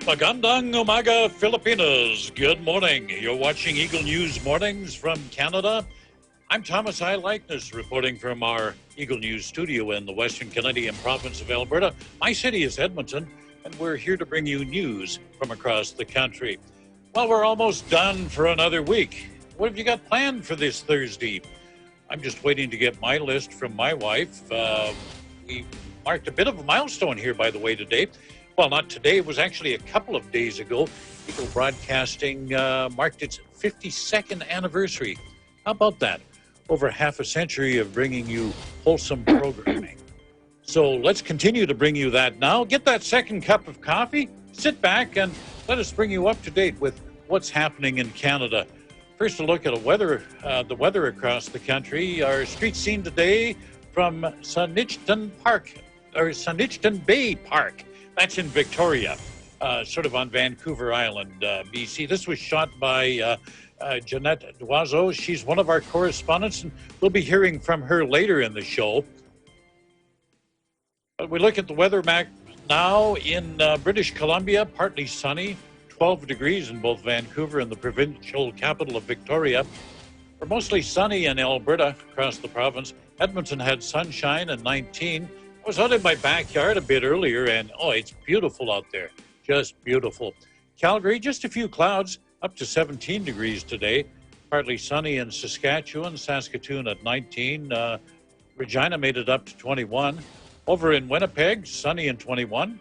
Magandang umaga, Filipinos. Good morning. You're watching Eagle News Mornings from Canada. I'm Thomas I. Likeness, reporting from our Eagle News studio in the Western Canadian province of Alberta. My city is Edmonton, and we're here to bring you news from across the country. Well, we're almost done for another week. What have you got planned for this Thursday? I'm just waiting to get my list from my wife. We marked a bit of a milestone here, by the way, today. Well, not today. It was actually a couple of days ago. Eagle Broadcasting marked its 52nd anniversary. How about that? Over half a century of bringing you wholesome programming. So let's continue to bring you that now. Get that second cup of coffee, sit back, and let us bring you up to date with what's happening in Canada. First, a look at the weather across the country. Our street scene today from Saanich Bay Park. That's in Victoria, sort of on Vancouver Island, BC. This was shot by Jeanette Doiseau. She's one of our correspondents, and we'll be hearing from her later in the show. But we look at the weather map now in British Columbia, partly sunny, 12 degrees in both Vancouver and the provincial capital of Victoria. We're mostly sunny in Alberta across the province. Edmonton had sunshine and 19. I was out in my backyard a bit earlier, and it's beautiful out there. Just beautiful. Calgary, just a few clouds, up to 17 degrees today. Partly sunny in Saskatchewan, Saskatoon at 19. Regina made it up to 21. Over in Winnipeg, sunny and 21.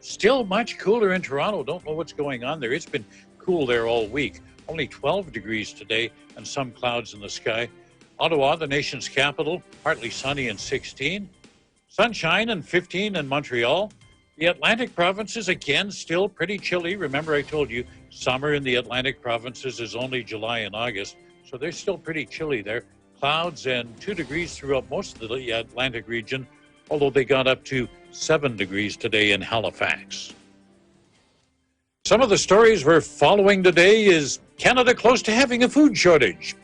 Still much cooler in Toronto. Don't know what's going on there. It's been cool there all week. Only 12 degrees today and some clouds in the sky. Ottawa, the nation's capital, partly sunny and 16. Sunshine and 15 in Montreal. The Atlantic provinces, again, still pretty chilly. Remember, I told you summer in the Atlantic provinces is only July and August, so they're still pretty chilly there. Clouds and 2 degrees throughout most of the Atlantic region, although they got up to 7 degrees today in Halifax. Some of the stories we're following today is Canada close to having a food shortage.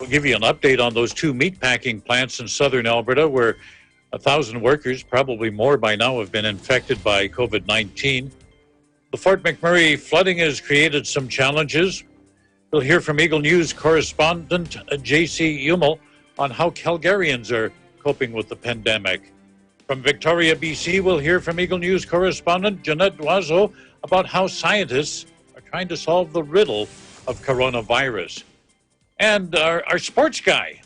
We'll give you an update on those 2 meatpacking plants in southern Alberta where 1,000 workers, probably more by now, have been infected by COVID-19. The Fort McMurray flooding has created some challenges. We'll hear from Eagle News correspondent J.C. Umel on how Calgarians are coping with the pandemic. From Victoria, BC, we'll hear from Eagle News correspondent Jeanette Doiseau about how scientists are trying to solve the riddle of coronavirus. And our sports guy,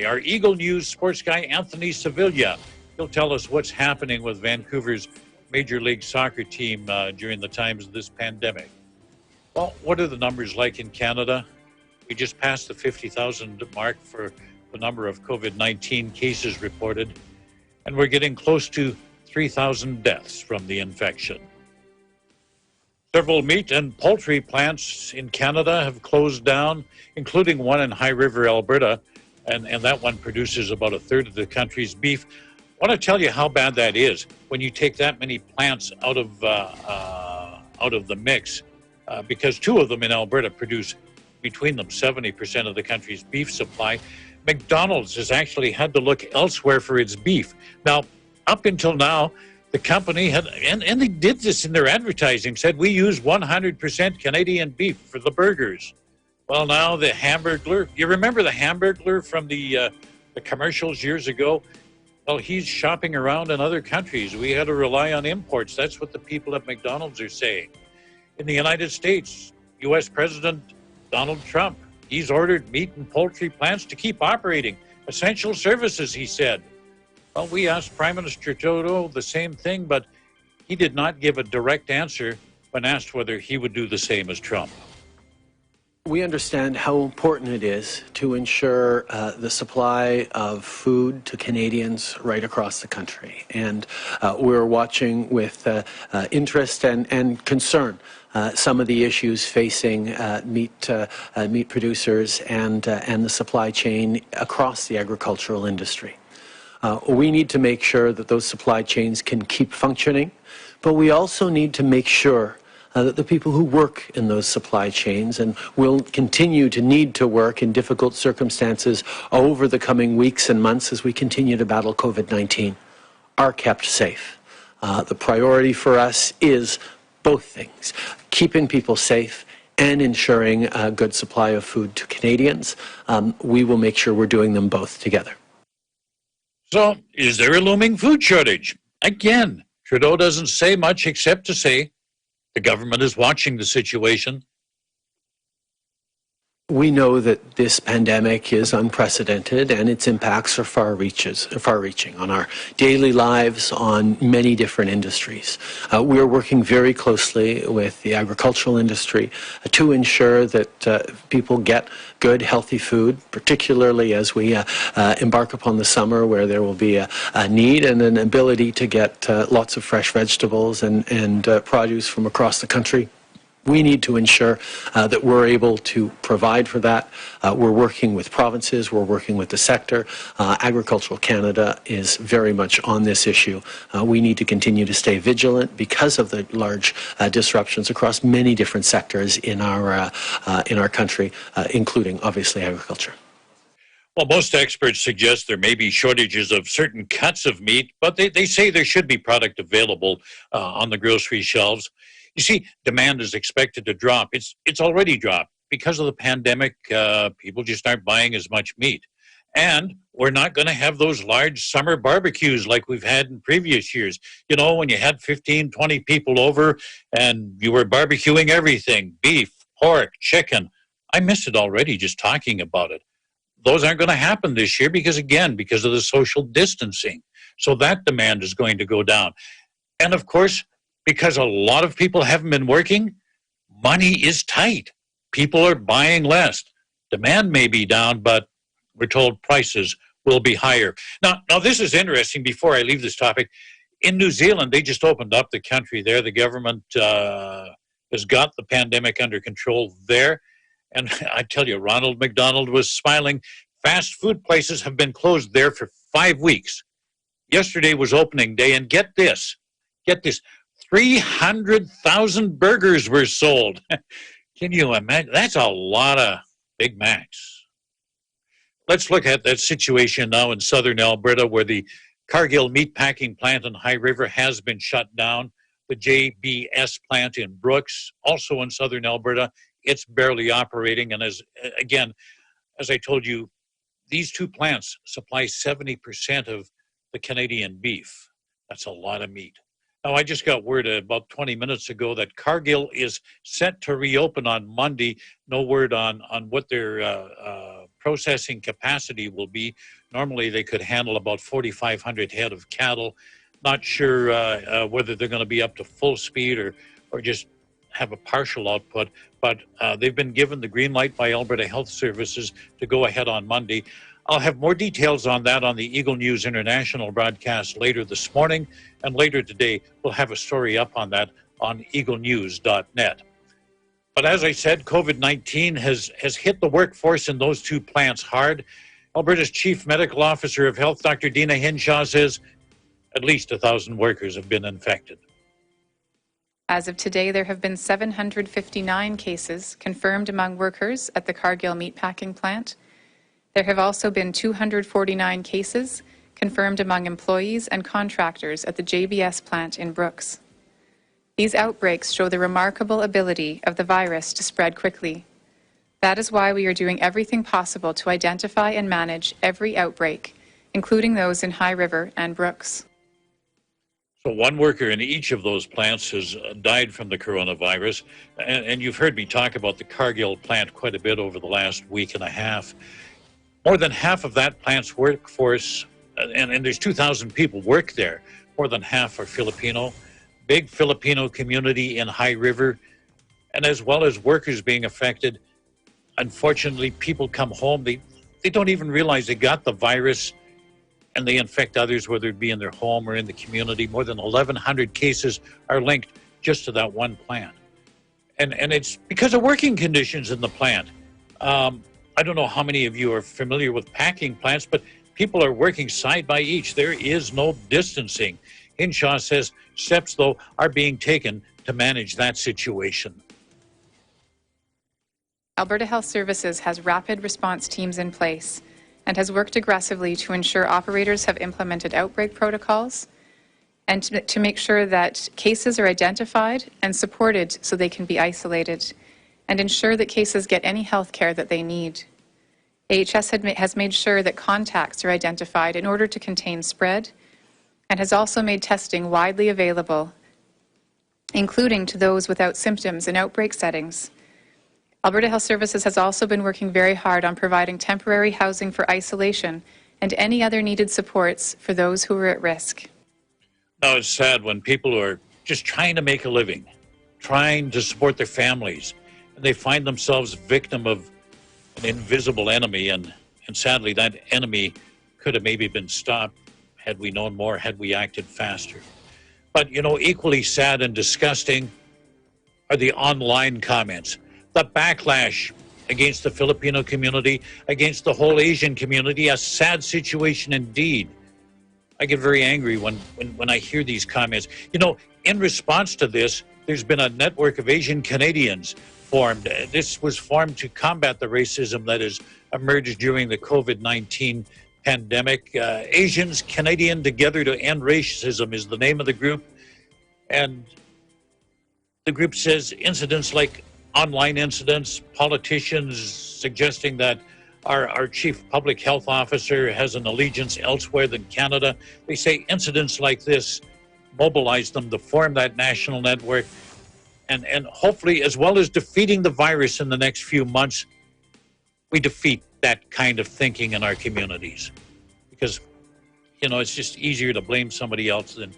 our Eagle News sports guy, Anthony Sevilla. He'll tell us what's happening with Vancouver's Major League Soccer team during the times of this pandemic. Well, what are the numbers like in Canada? We just passed the 50,000 mark for the number of COVID-19 cases reported, and we're getting close to 3,000 deaths from the infection. Several meat and poultry plants in Canada have closed down, including one in High River, Alberta, and that one produces about a third of the country's beef. I want to tell you how bad that is when you take that many plants out of the mix, because 2 of them in Alberta produce between them 70% of the country's beef supply. McDonald's has actually had to look elsewhere for its beef. Now, up until now, the company had, and they did this in their advertising, said we use 100% Canadian beef for the burgers. Well, now the Hamburglar, you remember the Hamburglar from the commercials years ago? Well, he's shopping around in other countries. We had to rely on imports. That's what the people at McDonald's are saying. In the United States, U.S. President Donald Trump, he's ordered meat and poultry plants to keep operating. Essential services, he said. Well, we asked Prime Minister Trudeau the same thing, but he did not give a direct answer when asked whether he would do the same as Trump. We understand how important it is to ensure the supply of food to Canadians right across the country. And we're watching with interest and concern some of the issues facing meat producers and the supply chain across the agricultural industry. We need to make sure that those supply chains can keep functioning, but we also need to make sure that the people who work in those supply chains and will continue to need to work in difficult circumstances over the coming weeks and months as we continue to battle COVID-19 are kept safe. The priority for us is both things, keeping people safe and ensuring a good supply of food to Canadians. We will make sure we're doing them both together. So, is there a looming food shortage? Again, Trudeau doesn't say much except to say the government is watching the situation. We know that this pandemic is unprecedented and its impacts are far-reaching on our daily lives, on many different industries. We are working very closely with the agricultural industry to ensure that people get good, healthy food, particularly as we embark upon the summer where there will be a need and an ability to get lots of fresh vegetables and produce from across the country. We need to ensure that we're able to provide for that. We're working with provinces, we're working with the sector. Agricultural Canada is very much on this issue. We need to continue to stay vigilant because of the large disruptions across many different sectors in our country, including obviously agriculture. Well, most experts suggest there may be shortages of certain cuts of meat, but they say there should be product available on the grocery shelves. You see, demand is expected to drop. It's already dropped. Because of the pandemic, people just aren't buying as much meat. And we're not going to have those large summer barbecues like we've had in previous years. You know, when you had 15, 20 people over and you were barbecuing everything, beef, pork, chicken. I miss it already just talking about it. Those aren't going to happen this year because of the social distancing. So that demand is going to go down. And of course, because a lot of people haven't been working, money is tight. People are buying less. Demand may be down, but we're told prices will be higher. Now this is interesting before I leave this topic. In New Zealand, they just opened up the country there. The government has got the pandemic under control there. And I tell you, Ronald McDonald was smiling. Fast food places have been closed there for 5 weeks. Yesterday was opening day, and get this, 300,000 burgers were sold. Can you imagine? That's a lot of Big Macs. Let's look at that situation now in southern Alberta where the Cargill meatpacking plant in High River has been shut down. The JBS plant in Brooks, also in southern Alberta, it's barely operating. And as I told you, these two plants supply 70% of the Canadian beef. That's a lot of meat. Now, I just got word about 20 minutes ago that Cargill is set to reopen on Monday. No word on what their processing capacity will be. Normally, they could handle about 4,500 head of cattle. Not sure whether they're going to be up to full speed or just have a partial output, but they've been given the green light by Alberta Health Services to go ahead on Monday. I'll have more details on that on the Eagle News International broadcast later this morning, and later today we'll have a story up on that on eaglenews.net. But as I said, COVID-19 has hit the workforce in those two plants hard. Alberta's Chief Medical Officer of Health, Dr. Deena Hinshaw, says at least 1,000 workers have been infected. As of today, there have been 759 cases confirmed among workers at the Cargill meatpacking plant. There have also been 249 cases confirmed among employees and contractors at the JBS plant in Brooks. These outbreaks show the remarkable ability of the virus to spread quickly. That is why we are doing everything possible to identify and manage every outbreak, including those in High River and Brooks. So one worker in each of those plants has died from the coronavirus. And you've heard me talk about the Cargill plant quite a bit over the last week and a half. More than half of that plant's workforce, and there's 2,000 people work there, more than half are Filipino. Big Filipino community in High River. And as well as workers being affected, unfortunately, people come home, they don't even realize they got the virus, and they infect others, whether it be in their home or in the community. More than 1,100 cases are linked just to that one plant. And it's because of working conditions in the plant. I don't know how many of you are familiar with packing plants, but people are working side by each. There is no distancing. Hinshaw says steps, though, are being taken to manage that situation. Alberta Health Services has rapid response teams in place and has worked aggressively to ensure operators have implemented outbreak protocols and to make sure that cases are identified and supported so they can be isolated, and ensure that cases get any health care that they need. AHS has made sure that contacts are identified in order to contain spread, and has also made testing widely available, including to those without symptoms in outbreak settings. Alberta Health Services has also been working very hard on providing temporary housing for isolation and any other needed supports for those who are at risk. Now, it's sad when people are just trying to make a living, trying to support their families, and they find themselves victim of an invisible enemy, and sadly that enemy could have maybe been stopped had we known more, had we acted faster. But, you know, equally sad and disgusting are the online comments, the backlash against the Filipino community, against the whole Asian community, a sad situation indeed. I get very angry when I hear these comments. You know, in response to this, there's been a network of Asian Canadians formed. This was formed to combat the racism that has emerged during the COVID-19 pandemic. Asians Canadian Together to End Racism is the name of the group. And the group says incidents like online incidents, politicians suggesting that our chief public health officer has an allegiance elsewhere than Canada. They say incidents like this mobilize them to form that national network, and hopefully, as well as defeating the virus in the next few months, we defeat that kind of thinking in our communities. Because, you know, it's just easier to blame somebody else than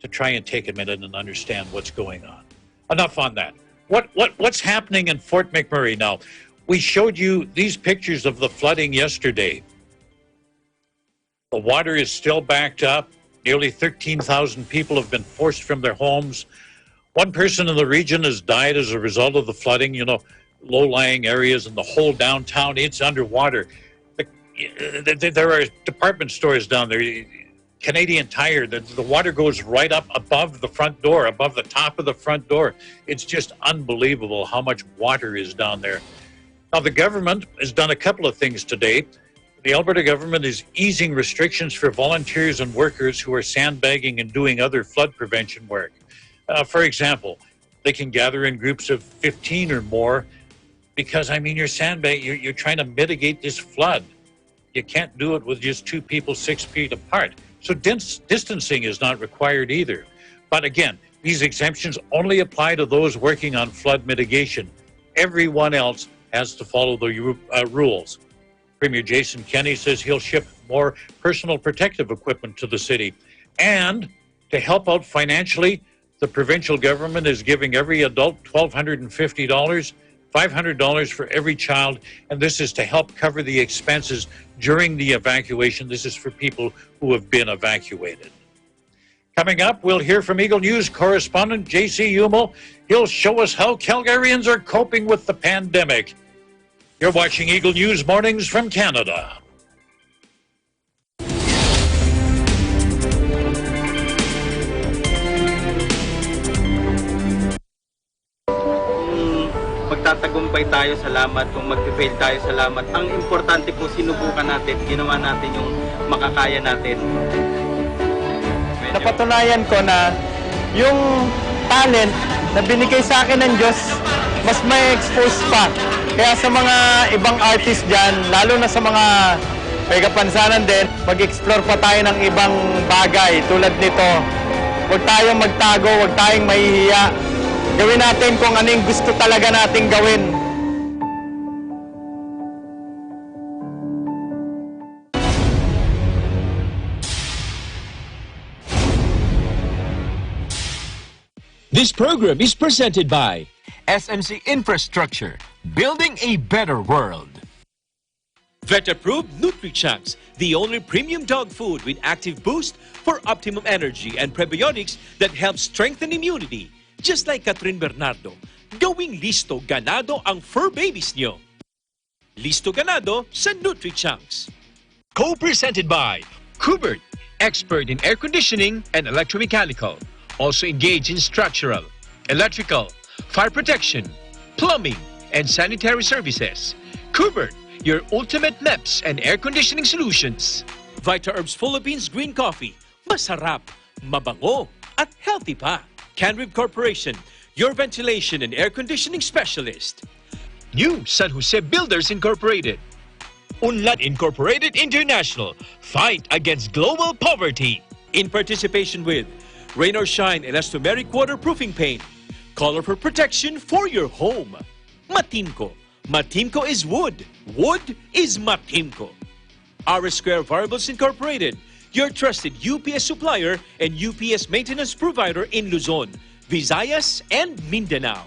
to try and take a minute and understand what's going on. Enough on that. What's happening in Fort McMurray now? We showed you these pictures of the flooding yesterday. The water is still backed up. Nearly 13,000 people have been forced from their homes. One person in the region has died as a result of the flooding. You know, low-lying areas and the whole downtown, it's underwater. There are department stores down there. Canadian Tire, the water goes right up above the front door, above the top of the front door. It's just unbelievable how much water is down there. Now, the government has done a couple of things today. The Alberta government is easing restrictions for volunteers and workers who are sandbagging and doing other flood prevention work. For example, they can gather in groups of 15 or more because, I mean, you're trying to mitigate this flood. You can't do it with just two people 6 feet apart. So distancing is not required either. But again, these exemptions only apply to those working on flood mitigation. Everyone else has to follow the rules. Premier Jason Kenney says he'll ship more personal protective equipment to the city. And to help out financially, the provincial government is giving every adult $1,250, $500 for every child, and this is to help cover the expenses during the evacuation. This is for people who have been evacuated. Coming up, we'll hear from Eagle News correspondent J.C. Umel. He'll show us how Calgarians are coping with the pandemic. You're watching Eagle News Mornings from Canada. Magtatagumpay tayo, salamat. Kung mag-fail tayo, salamat. Ang importante po, sinubukan natin, ginawa natin yung makakaya natin. Napatunayan ko na yung talent na binigay sa akin ng Diyos, mas may expose pa. Kaya sa mga ibang artist dyan, lalo na sa mga may kapansanan din, mag-explore pa tayo ng ibang bagay tulad nito. Huwag tayong magtago, huwag tayong mahihiya. Gawin natin kung ano yung gusto talaga nating gawin. This program is presented by SMC Infrastructure, building a better world. Vet-approved NutriChunks, the only premium dog food with active boost for optimum energy and probiotics that help strengthen immunity. Just like Catherine Bernardo, gawing listo ganado ang fur babies nyo. Listo ganado sa NutriChunks. Co-presented by Kubert, expert in air conditioning and electromechanical. Also engaged in structural, electrical, fire protection, plumbing, and sanitary services. Kubert, your ultimate MEPS and air conditioning solutions. Vita Herbs Philippines Green Coffee. Masarap, mabango, at healthy pa. Canrib Corporation, your ventilation and air conditioning specialist. New San Jose Builders Incorporated. Unlad Incorporated International, fight against global poverty. In participation with Rain or Shine Elastomeric Waterproofing Paint, color for protection for your home. Matimco. Matimco is wood. Wood is Matimco. R Square Variables Incorporated, your trusted UPS supplier and UPS maintenance provider in Luzon, Visayas, and Mindanao.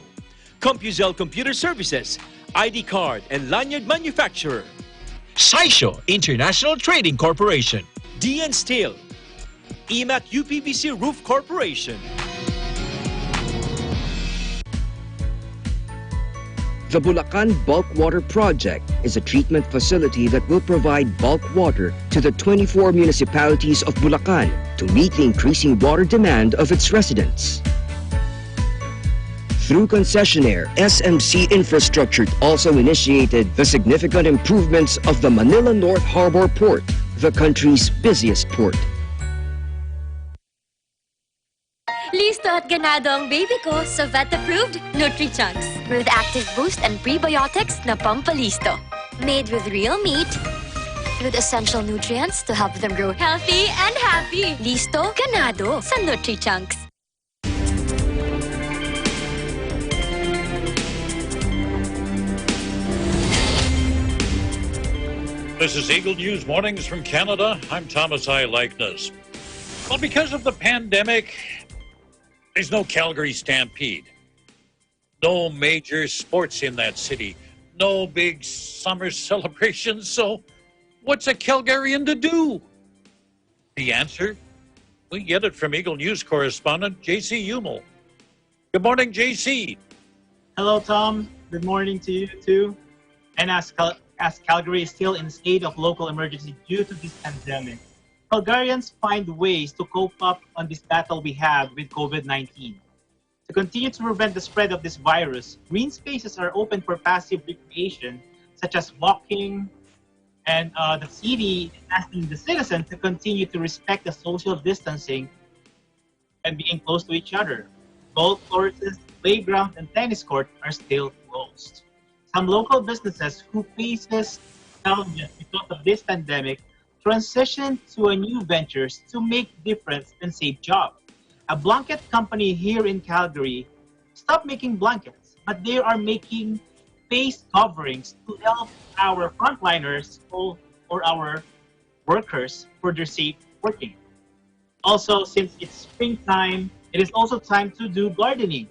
CompuZell Computer Services, ID card and lanyard manufacturer. Saisho International Trading Corporation. DN Steel. EMAC UPVC Roof Corporation. The Bulacan Bulk Water Project is a treatment facility that will provide bulk water to the 24 municipalities of Bulacan to meet the increasing water demand of its residents. Through concessionaire, SMC Infrastructure also initiated the significant improvements of the Manila North Harbor Port, the country's busiest port. Listo at ganado ang baby ko sa vet-approved Nutri-Chunks with active boost and prebiotics na pampalisto. Made with real meat, with essential nutrients to help them grow healthy and happy. Listo, ganado sa Nutri-Chunks. This is Eagle News Mornings from Canada. I'm Thomas I. Likeness. Well, because of the pandemic, there's no Calgary Stampede. No major sports in that city. No big summer celebrations. So what's a Calgarian to do? The answer? We get it from Eagle News correspondent JC Umel. Good morning, JC. Hello, Tom. Good morning to you too. And as Calgary is still in a state of local emergency due to this pandemic, Calgarians find ways to cope up on this battle we have with COVID-19. To continue to prevent the spread of this virus, green spaces are open for passive recreation, such as walking, and the city is asking the citizens to continue to respect the social distancing and being close to each other. Golf courses, playgrounds, and tennis courts are still closed. Some local businesses who faces challenges because of this pandemic transitioned to a new ventures to make difference and save jobs. A blanket company here in Calgary stopped making blankets, but they are making face coverings to help our frontliners or our workers for their safe working. Also, since it's springtime, it is also time to do gardening.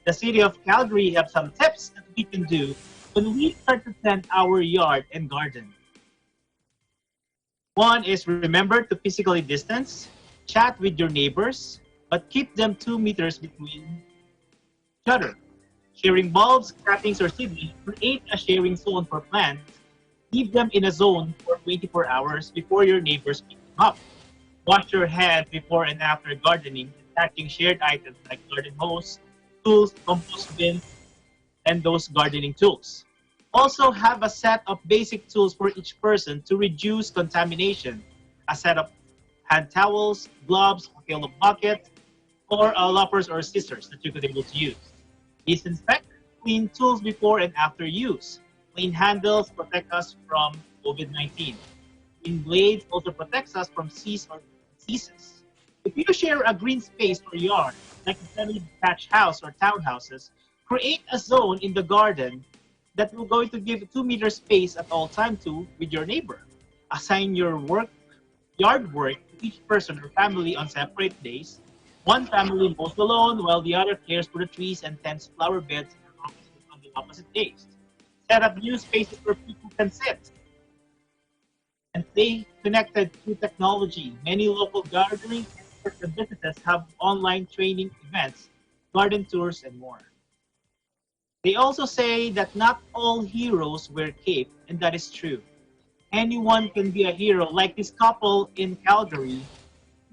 The city of Calgary have some tips that we can do when we start to tend our yard and garden. One is remember to physically distance, chat with your neighbors, but keep them 2 meters between each other. Sharing bulbs, cuttings, or seedlings, create a sharing zone for plants. Leave them in a zone for 24 hours before your neighbors pick them up. Wash your hands before and after gardening, attaching shared items like garden hose, tools, compost bins, and those gardening tools. Also have a set of basic tools for each person to reduce contamination. A set of hand towels, gloves, a yellow bucket, or loppers or scissors that you could be able to use. Disinfect, clean tools before and after use. Clean handles protect us from COVID-19. Clean blades also protects us from seas or diseases. If you share a green space or yard, like a semi-detached house or townhouses, create a zone in the garden that will going to give 2 meter space at all time to with your neighbor. Assign your yard work to each person or family on separate days. One family mows the lawn while the other cares for the trees and tends flower beds on the opposite days. Set up new spaces where people can sit and stay connected through technology. Many local gardening experts and businesses have online training events, garden tours, and more. They also say that not all heroes wear cape, and that is true. Anyone can be a hero, like this couple in Calgary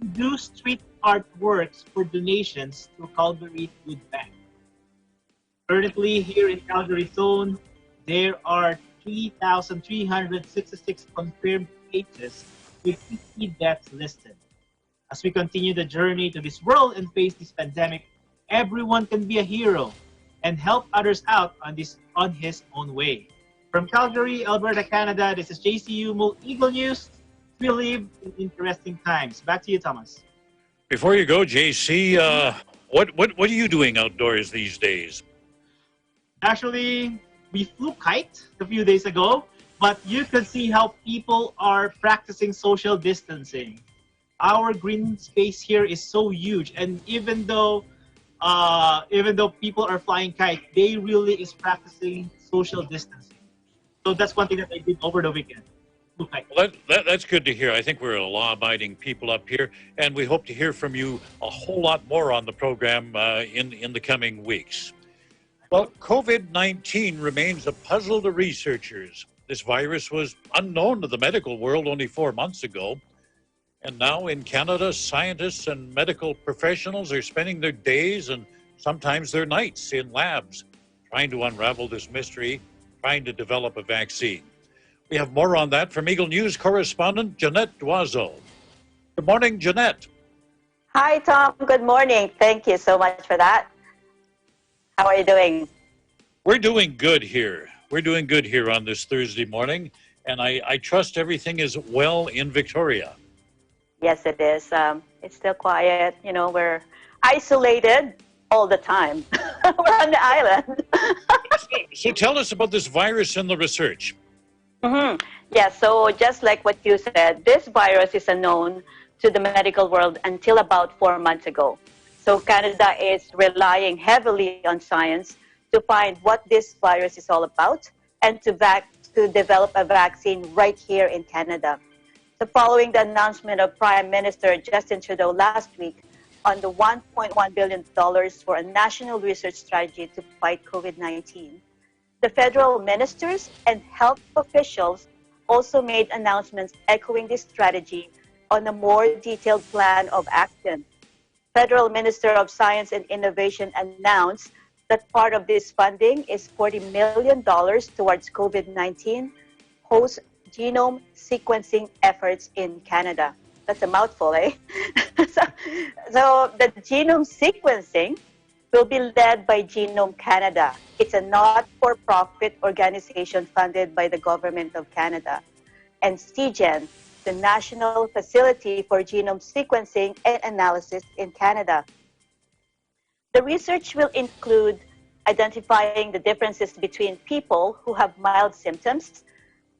who do street art works for donations to Calgary Food Bank. Currently, here in Calgary zone, there are 3,366 confirmed cases with 50 deaths listed. As we continue the journey to this world and face this pandemic, everyone can be a hero and help others out on his own way. From Calgary, Alberta, Canada, this is JCU Eagle News. We live in interesting times. Back to you, Thomas. Before you go, JC, what are you doing outdoors these days? Actually, we flew kite a few days ago, but you can see how people are practicing social distancing. Our green space here is so huge, and even though people are flying kite, they really is practicing social distancing. So that's one thing that I did over the weekend. Well, that's good to hear. I think we're law-abiding people up here, and we hope to hear from you a whole lot more on the program in the coming weeks. Well, COVID-19 remains a puzzle to researchers. This virus was unknown to the medical world only 4 months ago. And now in Canada, scientists and medical professionals are spending their days and sometimes their nights in labs trying to unravel this mystery, trying to develop a vaccine. We have more on that from Eagle News correspondent Jeanette Doiseau. Good morning, Jeanette. Hi, Tom. Good morning. Thank you so much for that. How are you doing? We're doing good here. We're doing good here on this Thursday morning, and I trust everything is well in Victoria. Yes, it is. It's still quiet. You know, we're isolated all the time. We're on the island. So tell us about this virus and the research. Yeah, so just like what you said, this virus is unknown to the medical world until about 4 months ago. So Canada is relying heavily on science to find what this virus is all about and to develop a vaccine right here in Canada. So following the announcement of Prime Minister Justin Trudeau last week on the $1.1 billion for a national research strategy to fight COVID-19, the federal ministers and health officials also made announcements echoing this strategy on a more detailed plan of action. Federal Minister of Science and Innovation announced that part of this funding is $40 million towards COVID-19 host genome sequencing efforts in Canada. That's a mouthful, eh? So the genome sequencing will be led by Genome Canada. It's a not-for-profit organization funded by the Government of Canada. And CGen, the National Facility for Genome Sequencing and Analysis in Canada. The research will include identifying the differences between people who have mild symptoms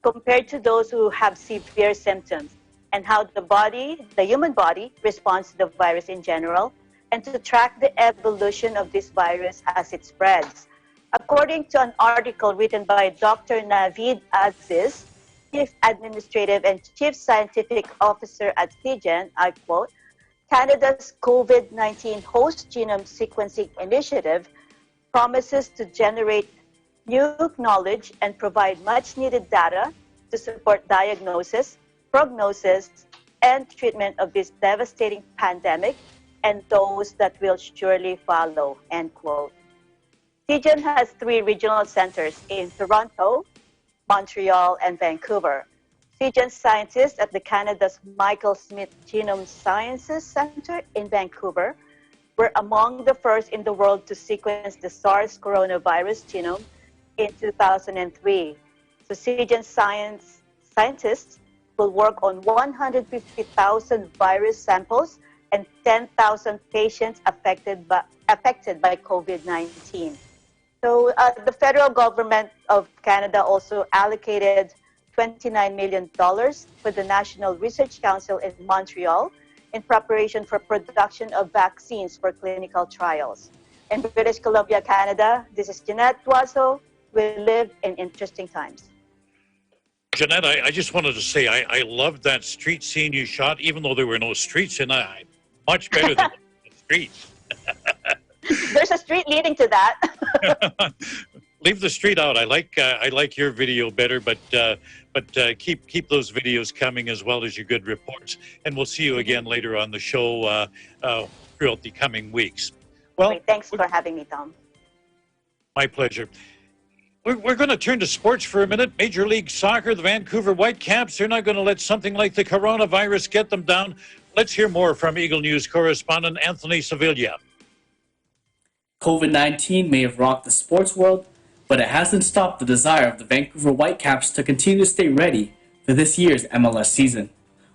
compared to those who have severe symptoms, and how the human body responds to the virus in general, and to track the evolution of this virus as it spreads. According to an article written by Dr. Naveed Aziz, Chief Administrative and Chief Scientific Officer at CGen, I quote, Canada's COVID-19 host genome sequencing initiative promises to generate new knowledge and provide much-needed data to support diagnosis, prognosis, and treatment of this devastating pandemic and those that will surely follow, end quote. CGen has 3 regional centers in Toronto, Montreal, and Vancouver. CGen scientists at the Canada's Michael Smith Genome Sciences Center in Vancouver were among the first in the world to sequence the SARS coronavirus genome in 2003. So CGen scientists will work on 150,000 virus samples and 10,000 patients affected by COVID-19. So the federal government of Canada also allocated $29 million for the National Research Council in Montreal in preparation for production of vaccines for clinical trials. In British Columbia, Canada, this is Jeanette Doiseau. We live in interesting times. Jeanette, I just wanted to say I loved that street scene you shot, even though there were no streets in it. Much better than the streets. There's a street leading to that. Leave the street out. I like your video better, but keep those videos coming as well as your good reports. And we'll see you again later on the show throughout the coming weeks. Well, great. Thanks for having me, Tom. My pleasure. We're going to turn to sports for a minute. Major League Soccer, the Vancouver Whitecaps, they're not going to let something like the coronavirus get them down. Let's hear more from Eagle News correspondent Anthony Sevilla. COVID-19 may have rocked the sports world, but it hasn't stopped the desire of the Vancouver Whitecaps to continue to stay ready for this year's MLS season.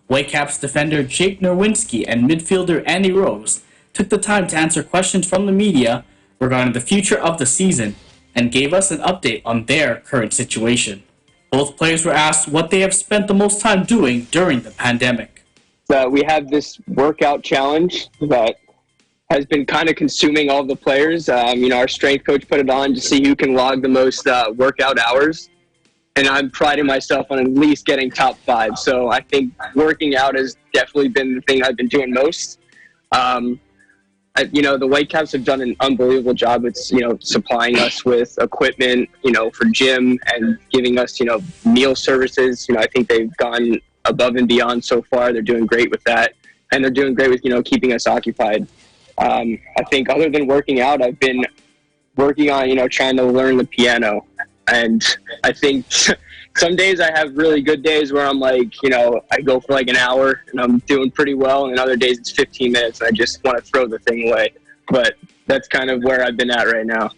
Whitecaps defender Jake Nerwinski and midfielder Andy Rose took the time to answer questions from the media regarding the future of the season and gave us an update on their current situation. Both players were asked what they have spent the most time doing during the pandemic. We have this workout challenge that has been kind of consuming all of the players. Our strength coach put it on to see who can log the most workout hours. And I'm priding myself on at least getting top 5. So I think working out has definitely been the thing I've been doing most. The Whitecaps have done an unbelievable job with, supplying us with equipment, for gym and giving us, meal services. I think they've gone above and beyond so far. They're doing great with that. And they're doing great with, keeping us occupied. I think other than working out, I've been working on, trying to learn the piano. And I think some days I have really good days where I'm like, I go for like an hour and I'm doing pretty well. And other days it's 15 minutes and I just want to throw the thing away. But that's kind of where I've been at right now.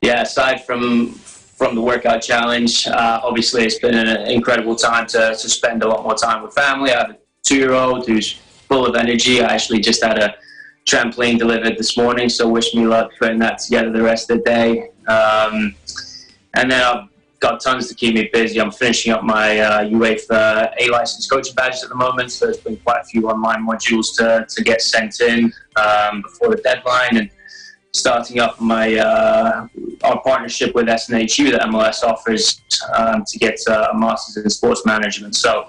Yeah, aside from the workout challenge, obviously it's been an incredible time to spend a lot more time with family. I have a 2-year-old who's full of energy. I actually just had a trampoline delivered this morning, so wish me luck putting that together the rest of the day. And then I've got tons to keep me busy. I'm finishing up my UEFA A-license coaching badges at the moment, so there's been quite a few online modules to get sent in before the deadline, and starting up our partnership with SNHU that MLS offers to get a master's in sports management. So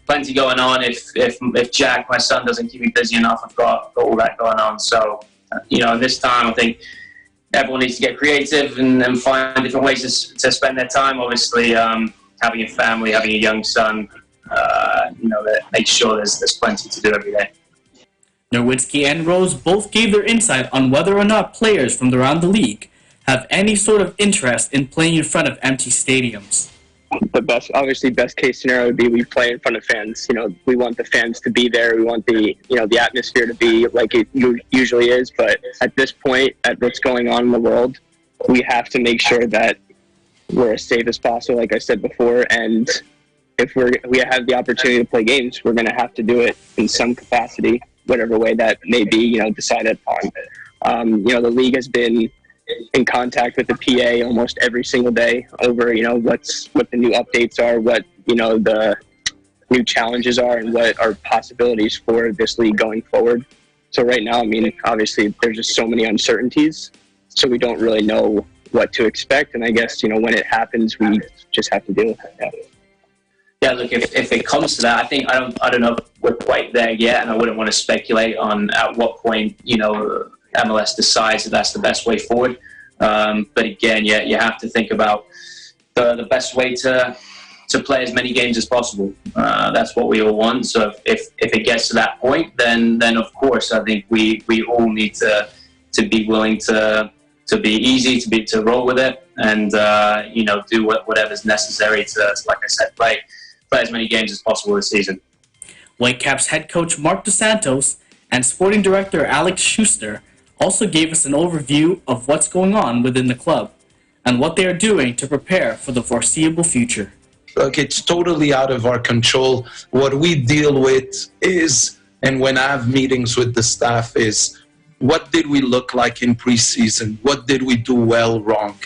plenty going on. If Jack, my son, doesn't keep me busy enough, I've got all that going on. So this time I think everyone needs to get creative and find different ways to spend their time. Obviously, having a family, having a young son, that makes sure there's plenty to do every day. Nerwinski and Rose both gave their insight on whether or not players from around the league have any sort of interest in playing in front of empty stadiums. The best case scenario would be we play in front of fans. We want the fans to be there. We want the atmosphere to be like it usually is. But at this point, at what's going on in the world, we have to make sure that we're as safe as possible, like I said before. And if we have the opportunity to play games, we're going to have to do it in some capacity, whatever way that may be, decided upon. The league has been in contact with the PA almost every single day over, what the new updates are, what, the new challenges are, and what are possibilities for this league going forward. So right now, obviously there's just so many uncertainties, so we don't really know what to expect. And I guess, when it happens, we just have to deal with it. Yeah, look, if it comes to that, I don't know if we're quite there yet, and I wouldn't want to speculate on at what point, MLS decides that that's the best way forward. But again, you have to think about the best way to play as many games as possible. That's what we all want. So if it gets to that point, then of course I think we all need to be willing to be easy, to roll with it, and do whatever's necessary to, like I said, play as many games as possible this season. Whitecaps head coach Mark Dos Santos and sporting director Alex Schuster also gave us an overview of what's going on within the club and what they are doing to prepare for the foreseeable future. Look, it's totally out of our control. What we deal with is, and when I have meetings with the staff, is what did we look like in preseason? What did we do well, wrong?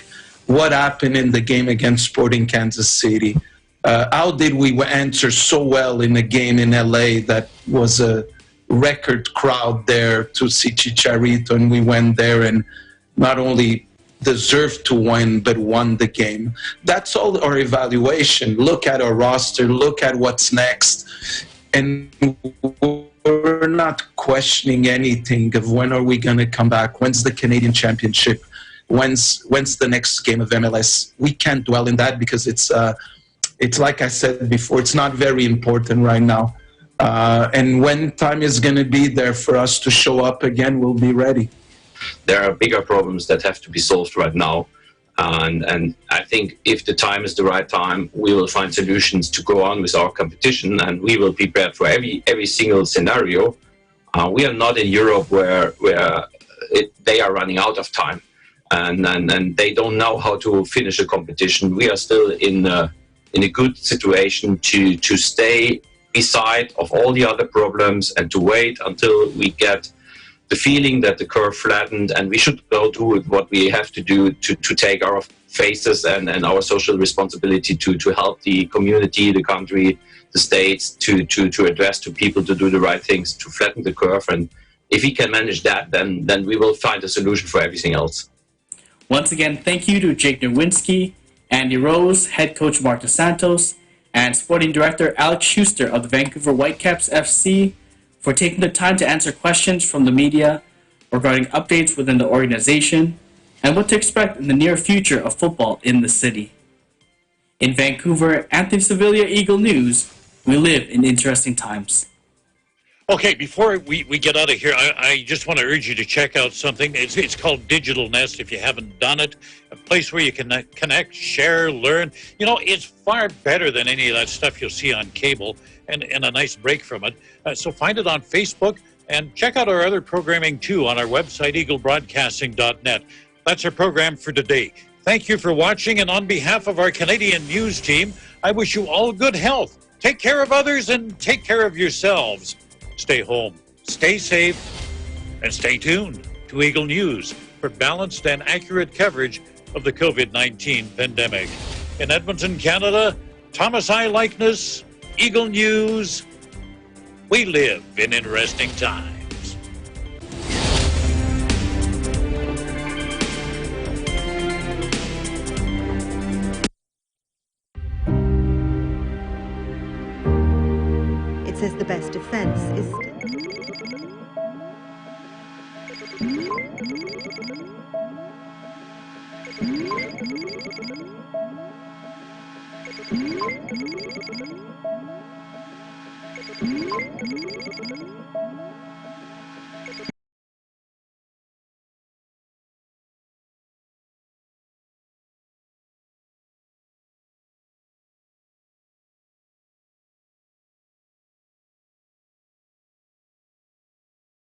What happened in the game against Sporting Kansas City? How did we answer so well in a game in LA that was a record crowd there to see Chicharito, and we went there and not only deserved to win, but won the game. That's all our evaluation. Look at our roster, look at what's next, and we're not questioning anything of when are we going to come back, when's the Canadian Championship, when's the next game of MLS. We can't dwell in that because it's like I said before, it's not very important right now. And when time is going to be there for us to show up again, we'll be ready. There are bigger problems that have to be solved right now. And I think if the time is the right time, we will find solutions to go on with our competition, and we will be prepared for every single scenario. We are not in Europe where they are running out of time, and they don't know how to finish a competition. We are still in a good situation to stay beside of all the other problems and to wait until we get the feeling that the curve flattened, and we should go do what we have to do to take our faces and our social responsibility to help the community, the country, the states to address to people to do the right things, to flatten the curve. And if we can manage that, then we will find a solution for everything else. Once again, thank you to Jake Nerwinski, Andy Rose, head coach Mark Dos Santos, and sporting director Alex Schuster of the Vancouver Whitecaps FC for taking the time to answer questions from the media regarding updates within the organization and what to expect in the near future of football in the city. In Vancouver, Anthony Sevilla, Eagle News, we live in interesting times. Okay, before we get out of here, I just want to urge you to check out something. It's called Digital Nest, if you haven't done it. A place where you can connect, share, learn. You know, it's far better than any of that stuff you'll see on cable, and a nice break from it. So find it on Facebook, and check out our other programming, too, on our website, eaglebroadcasting.net. That's our program for today. Thank you for watching, and on behalf of our Canadian news team, I wish you all good health. Take care of others and take care of yourselves. Stay home, stay safe, and stay tuned to Eagle News for balanced and accurate coverage of the COVID-19 pandemic. In Edmonton, Canada, Thomas I. Likeness, Eagle News. We live in interesting times. It says the best defense is still.